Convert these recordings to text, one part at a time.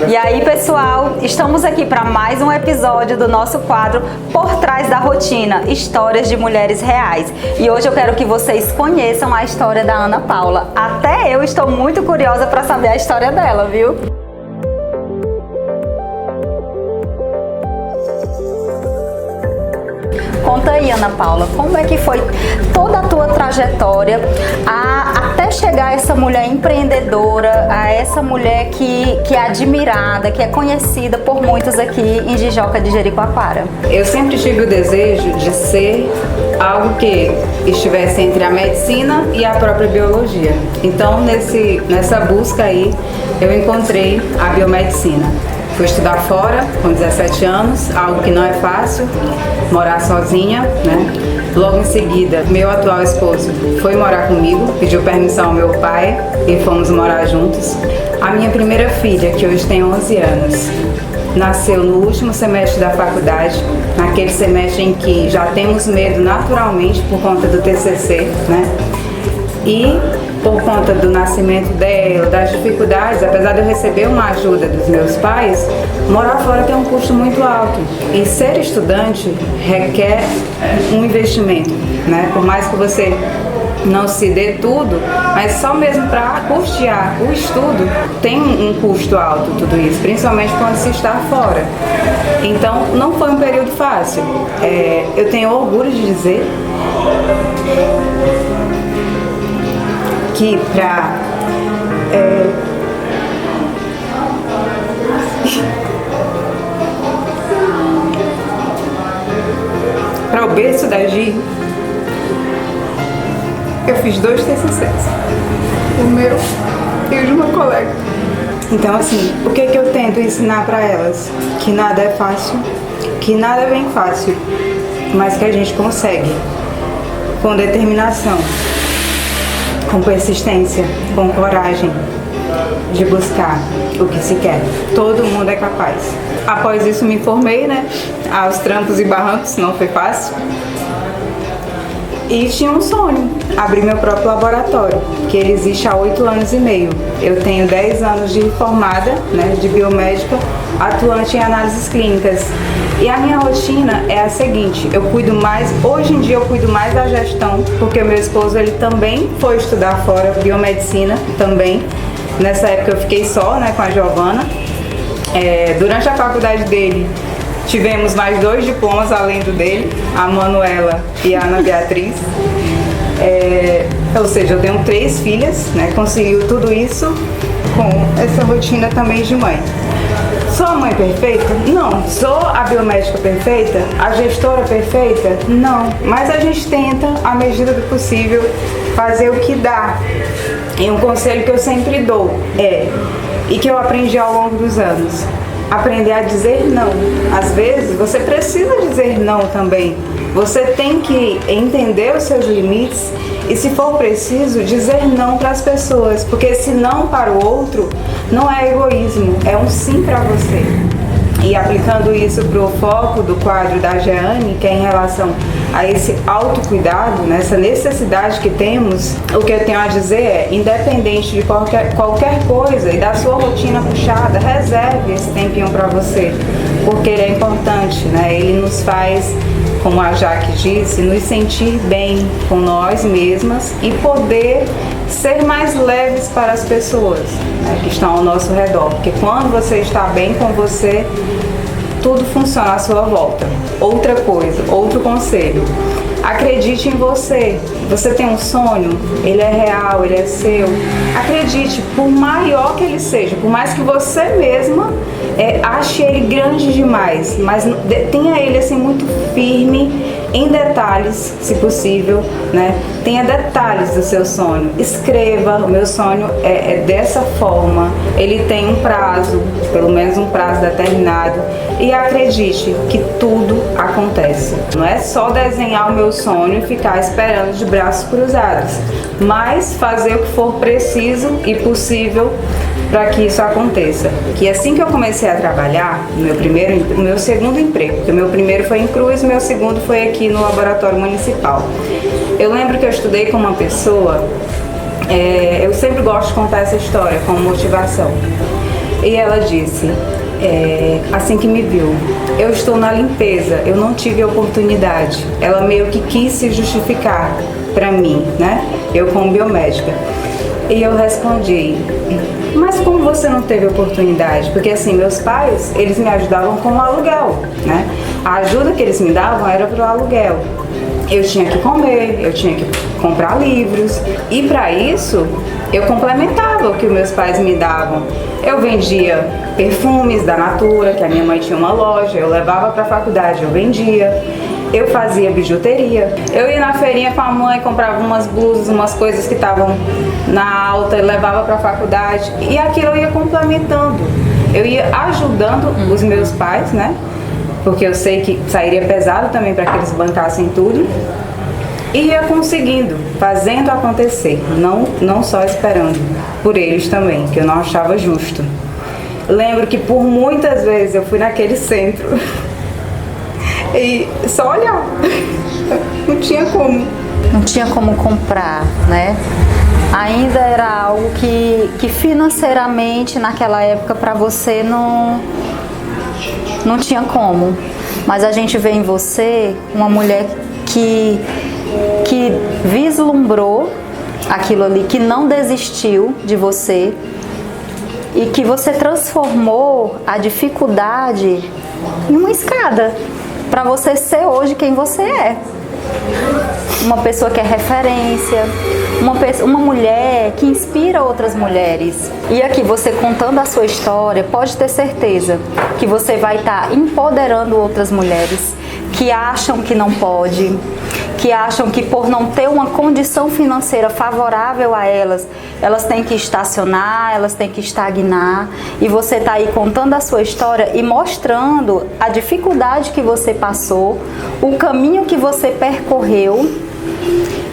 E aí, pessoal, estamos aqui para mais um episódio do nosso quadro Por Trás da Rotina, Histórias de Mulheres Reais. E hoje eu quero que vocês conheçam a história da Ana Paula. Até eu estou muito curiosa para saber a história dela, viu? Conta aí, Ana Paula, como é que foi toda a tua trajetória até chegar a essa mulher empreendedora, a essa mulher que é admirada, que é conhecida por muitos aqui em Jijoca de Jericoacoara? Eu sempre tive o desejo de ser algo que estivesse entre a medicina e a própria biologia. Então, nessa busca aí, eu encontrei a biomedicina. Fui estudar fora com 17 anos, algo que não é fácil, morar sozinha, né? Logo em seguida, meu atual esposo foi morar comigo, pediu permissão ao meu pai e fomos morar juntos. A minha primeira filha, que hoje tem 11 anos, nasceu no último semestre da faculdade, naquele semestre em que já temos medo naturalmente por conta do TCC, né? E por conta do nascimento dela, das dificuldades, apesar de eu receber uma ajuda dos meus pais, morar fora tem um custo muito alto. E ser estudante requer um investimento, né? Por mais que você não se dê tudo, mas só mesmo para custear o estudo tem um custo alto tudo isso, principalmente quando se está fora. Então não foi um período fácil. Eu tenho orgulho de dizer que para o berço da Gi, eu fiz 2 TCCs, o meu e o de uma colega. Então, assim, o que eu tento ensinar para elas? Que nada é fácil, que nada vem fácil, mas que a gente consegue com determinação, com persistência, com coragem de buscar o que se quer. Todo mundo é capaz. Após isso me formei, né? Aos trancos e barrancos, não foi fácil. E tinha um sonho, abrir meu próprio laboratório, que ele existe há 8 anos e meio. Eu tenho 10 anos de formada, né, de biomédica, atuante em análises clínicas. E a minha rotina é a seguinte, hoje em dia eu cuido mais da gestão, porque meu esposo ele também foi estudar fora biomedicina também. Nessa época eu fiquei só, né, com a Giovana. Durante a faculdade dele, tivemos mais 2 diplomas além do dele, a Manuela e a Ana Beatriz. Ou seja, eu tenho 3 filhas, né? Conseguiu tudo isso com essa rotina também de mãe. Sou a mãe perfeita? Não. Sou a biomédica perfeita? A gestora perfeita? Não. Mas a gente tenta, à medida do possível, fazer o que dá. E um conselho que eu sempre dou e que eu aprendi ao longo dos anos: aprender a dizer não. Às vezes você precisa dizer não também. Você tem que entender os seus limites e, se for preciso, dizer não para as pessoas, porque se não para o outro não é egoísmo, é um sim para você. E aplicando isso para o foco do quadro da Jeane, que é em relação a esse autocuidado, nessa necessidade que temos, o que eu tenho a dizer é, independente de qualquer coisa e da sua rotina puxada, reserve esse tempinho para você, porque ele é importante, né? Ele nos faz, como a Jaque disse, nos sentir bem com nós mesmas e poder ser mais leves para as pessoas, né, que estão ao nosso redor, porque quando você está bem com você, tudo funciona à sua volta. Outra coisa, outro conselho: acredite em você. Você tem um sonho, ele é real, ele é seu. Acredite, por maior que ele seja, por mais que você mesma ache ele grande demais, mas tenha ele assim muito firme em detalhes, se possível, né? Tenha detalhes do seu sonho. Escreva: o meu sonho é dessa forma, ele tem um prazo, pelo menos um prazo determinado, e acredite que tudo acontece. Não é só desenhar o meu sonho e ficar esperando de braços cruzados, mas fazer o que for preciso e possível para que isso aconteça. Que assim que eu comecei a trabalhar, no meu segundo emprego, porque o meu primeiro foi em Cruz, meu segundo foi aqui no laboratório municipal. Eu lembro que eu estudei com uma pessoa, eu sempre gosto de contar essa história como motivação. E ela disse, assim que me viu, eu estou na limpeza, eu não tive oportunidade. Ela meio que quis se justificar para mim, né? Eu como biomédica. E eu respondi, mas como você não teve oportunidade? Porque assim, meus pais, eles me ajudavam com o aluguel, né? A ajuda que eles me davam era para o aluguel. Eu tinha que comer, eu tinha que comprar livros. E para isso, eu complementava o que meus pais me davam. Eu vendia perfumes da Natura, que a minha mãe tinha uma loja, eu levava para a faculdade, eu vendia. Eu fazia bijuteria. Eu ia na feirinha com a mãe, comprava umas blusas, umas coisas que estavam na alta e levava para a faculdade. E aquilo eu ia complementando. Eu ia ajudando os meus pais, né? Porque eu sei que sairia pesado também para que eles bancassem tudo. E ia conseguindo, fazendo acontecer, não só esperando por eles também, que eu não achava justo. Lembro que por muitas vezes eu fui naquele centro e só olhar, não tinha como. Não tinha como comprar, né? Ainda era algo que financeiramente naquela época para você não tinha como. Mas a gente vê em você uma mulher que vislumbrou aquilo ali, que não desistiu de você e que você transformou a dificuldade em uma escada para você ser hoje quem você é. Uma pessoa que é referência, uma mulher que inspira outras mulheres. E aqui você contando a sua história, pode ter certeza que você vai estar empoderando outras mulheres que acham que não pode, que acham que por não ter uma condição financeira favorável a elas, elas têm que estacionar, elas têm que estagnar. E você está aí contando a sua história e mostrando a dificuldade que você passou, o caminho que você percorreu.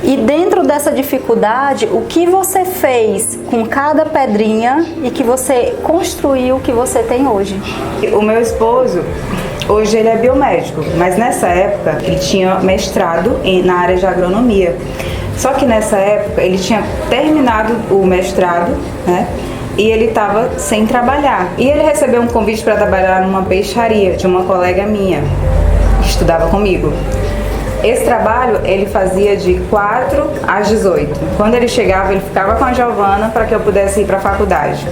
E dentro dessa dificuldade, o que você fez com cada pedrinha e que você construiu o que você tem hoje. O meu esposo, hoje ele é biomédico, mas nessa época ele tinha mestrado na área de agronomia. Só que nessa época ele tinha terminado o mestrado, né? E ele estava sem trabalhar. E ele recebeu um convite para trabalhar numa peixaria de uma colega minha, que estudava comigo. Esse trabalho ele fazia de 4 às 18. Quando ele chegava, ele ficava com a Giovana para que eu pudesse ir para a faculdade.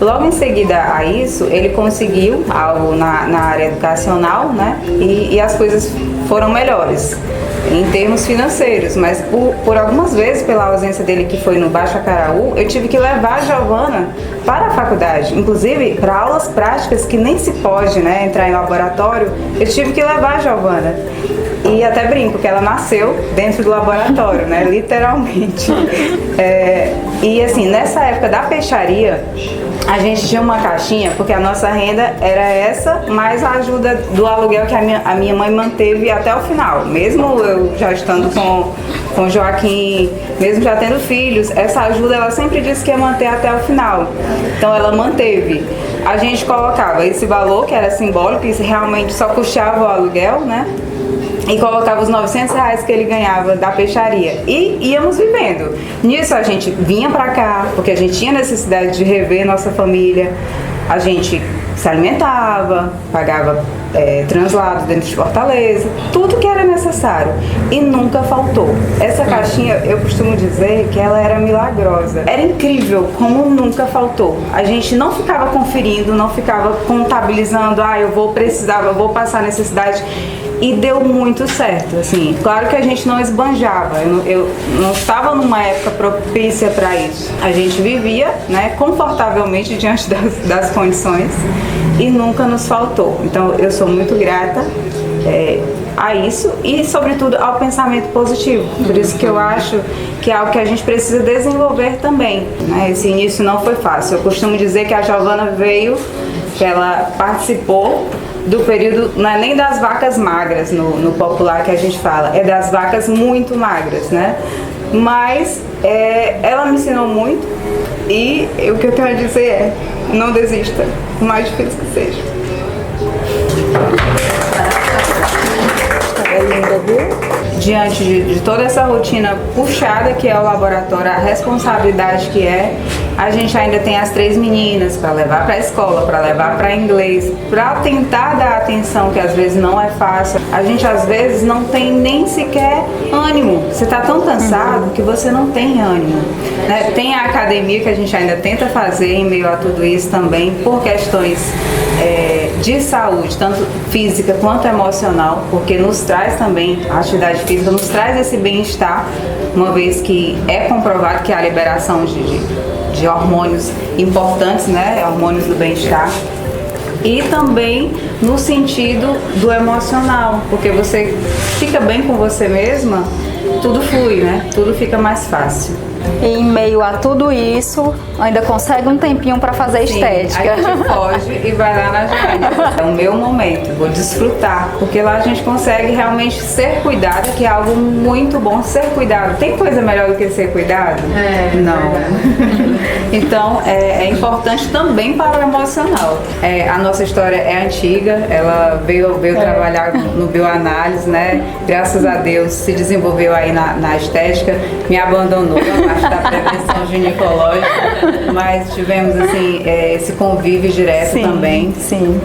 Logo em seguida a isso, ele conseguiu algo na área educacional, né? E as coisas foram melhores em termos financeiros, mas por algumas vezes, pela ausência dele que foi no Baixo Acaraú, eu tive que levar a Giovana para a faculdade, inclusive para aulas práticas que nem se pode, né, entrar em laboratório, eu tive que levar a Giovana. E até brinco que ela nasceu dentro do laboratório, né, literalmente. E assim, nessa época da peixaria, a gente tinha uma caixinha, porque a nossa renda era essa, mais a ajuda do aluguel que a minha mãe manteve até o final. Mesmo eu já estando com o Joaquim, mesmo já tendo filhos, essa ajuda ela sempre disse que ia manter até o final. Então ela manteve. A gente colocava esse valor, que era simbólico, que realmente só custeava o aluguel, né? E colocava os R$900 que ele ganhava da peixaria. E íamos vivendo. Nisso a gente vinha pra cá, porque a gente tinha necessidade de rever nossa família. A gente se alimentava, pagava translado dentro de Fortaleza, tudo que era necessário. E nunca faltou. Essa caixinha, eu costumo dizer que ela era milagrosa. Era incrível como nunca faltou. A gente não ficava conferindo, não ficava contabilizando, eu vou precisar, eu vou passar necessidade. E deu muito certo, assim. Claro que a gente não esbanjava, eu não estava numa época propícia para isso. A gente vivia, né, confortavelmente diante das condições e nunca nos faltou. Então eu sou muito grata a isso e, sobretudo, ao pensamento positivo. Por isso que eu acho que é algo que a gente precisa desenvolver também, né? Esse início não foi fácil. Eu costumo dizer que a Giovana veio, que ela participou do período, não é nem das vacas magras no popular que a gente fala, é das vacas muito magras, né? Mas ela me ensinou muito e o que eu tenho a dizer é: não desista, por mais difícil que seja. É linda, viu? diante de toda essa rotina puxada que é o laboratório, a responsabilidade que é, a gente ainda tem as 3 meninas para levar para a escola, para levar para inglês, para tentar dar atenção, que às vezes não é fácil. A gente às vezes não tem nem sequer ânimo. Você está tão cansado que você não tem ânimo, né? Tem a academia que a gente ainda tenta fazer em meio a tudo isso também, por questões de saúde, tanto física quanto emocional, porque nos traz também, a atividade física nos traz esse bem-estar, uma vez que é comprovado que há a liberação de hormônios importantes, né? Hormônios do bem-estar. E também no sentido do emocional, porque você fica bem com você mesma, tudo flui, né? Tudo fica mais fácil. E em meio a tudo isso, ainda consegue um tempinho para fazer estética. A gente foge e vai lá na Jane. É o meu momento, vou desfrutar, porque lá a gente consegue realmente ser cuidado, que é algo muito bom. Ser cuidado, tem coisa melhor do que ser cuidado? Não. Então é importante também para o emocional. A nossa história é antiga, ela veio trabalhar no bioanálise, né? Graças a Deus se desenvolveu aí na estética, me abandonou na parte da prevenção ginecológica, mas tivemos assim esse convívio direto também. Sim.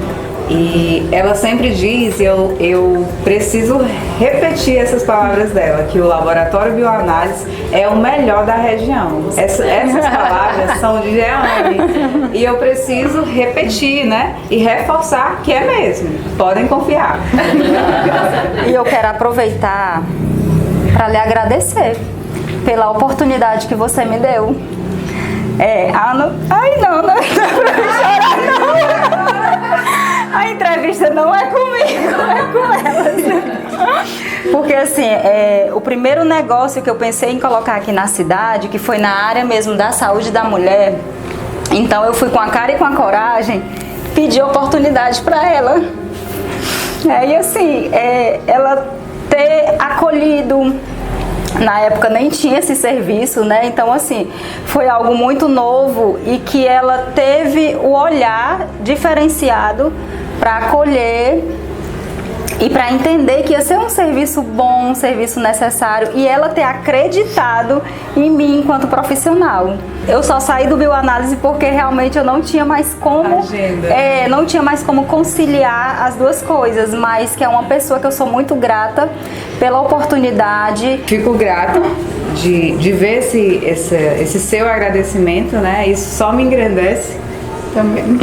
E ela sempre diz, eu preciso repetir essas palavras dela, que o laboratório bioanálise é o melhor da região. Essas palavras são de Jeane e eu preciso repetir, né? E reforçar que é mesmo. Podem confiar. E eu quero aproveitar para lhe agradecer pela oportunidade que você me deu. Ai, não é pra me chorar, não. A entrevista não é comigo, é com elas. Porque assim, o primeiro negócio que eu pensei em colocar aqui na cidade, que foi na área mesmo da saúde da mulher, então eu fui com a cara e com a coragem pedir oportunidade para ela. E assim, ela ter acolhido. Na época nem tinha esse serviço, né? Então assim, foi algo muito novo e que ela teve o olhar diferenciado para acolher e para entender que ia ser um serviço bom, um serviço necessário, e ela ter acreditado em mim enquanto profissional. Eu só saí do bioanálise porque realmente eu não tinha mais como não tinha mais como conciliar as duas coisas, mas que é uma pessoa que eu sou muito grata pela oportunidade. Fico grata de ver esse seu agradecimento, né? Isso só me engrandece também.